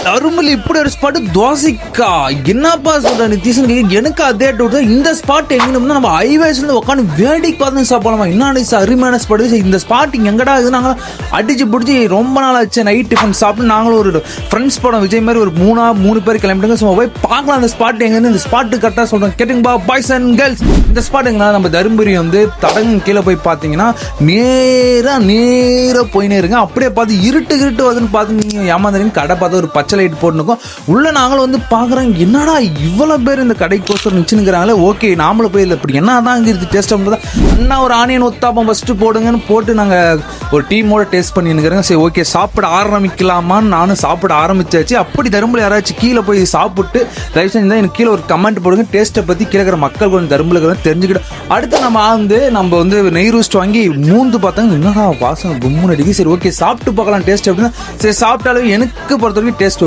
தருமபுரி இப்படி ஒரு ஸ்பாட் தோசைக்கா என்னப்பா சொல்ற நிதிஷன் எனக்கு அதே டவுட் தான். இந்த ஸ்பாட் எங்கன்னா நம்ம ஹைவேஸ்ல உட்காந்து வேடிக்கை பார்த்து சாப்பிடலாமா? என்ன அருமையான ஸ்பாட். இந்த ஸ்பாட் எங்கடா இது? நாங்கள் அடிச்சு பிடிச்சி ரொம்ப நாள் ஆச்சு நைட் டிஃபன் சாப்பிட்டு நாங்களும் ஒரு ஃப்ரெண்ட்ஸ் படம் விஜய் மாதிரி ஒரு மூணு பேர் கிளம்பிட்டுங்க. சும்மா போய் பார்க்கலாம் அந்த ஸ்பாட் எங்கன்னு. இந்த ஸ்பாட்டு கரெக்டாக சொல்றேன் கேட்டுங்கப்பா பாய்ஸ் அண்ட் கேர்ள்ஸ். இந்த ஸ்பாட் எங்கன்னா நம்ம தருமபுரி வந்து தடங்கு கீழே போய் பார்த்தீங்கன்னா நேராக போயினே இருங்க. அப்படியே பார்த்து இருட்டு வருதுன்னு பார்த்து நீங்கள் ஏமாந்துறீங்க. கடை பார்த்து ஒரு பச்சை லைட் போட்டுருக்கோம். உள்ள நாங்களும் வந்து பார்க்குறோம் என்னடா இவ்வளோ பேர் இந்த கடைக்கோசரம் நிச்சுனுங்கிறாங்களே. ஓகே நாமளும் போய் இல்லை இப்படி என்ன தான் இங்கே இருக்குது டேஸ்ட் பண்ணுறதா அண்ணா ஒரு ஆனியன் ஒத்தாப்பம் ஃபஸ்ட்டு போடுங்கன்னு போட்டு நாங்கள் ஒரு டீமோட டேஸ்ட் பண்ணினுக்கிறோங்க. சரி ஓகே சாப்பிட ஆரம்பிக்கலாமான்னு நானும் சாப்பிட ஆரம்பிச்சாச்சு. அப்படி தருமபுரி யாராச்சும் கீழே போய் சாப்பிட்டு தயவு செஞ்சு தான் எனக்கு கீழே ஒரு கமெண்ட் போடுங்க. டேஸ்ட்டை பற்றி கீழே இருக்கிற மக்கள் கொஞ்சம் தருமபுரியில் தெரிஞ்சுக்கிட்டோம். அடுத்து நம்ம வந்து நெய் ரோஸ்ட் வாங்கி மூந்து பார்த்தாங்க என்னடா வாசனை கும்முன்னு அடிக்கு. சரி ஓகே சாப்பிட்டு பார்க்கலாம் டேஸ்ட் அப்படின்னா. சரி சாப்பிட்டாலும் எனக்கு பொறுத்த வரைக்கும் டேஸ்ட்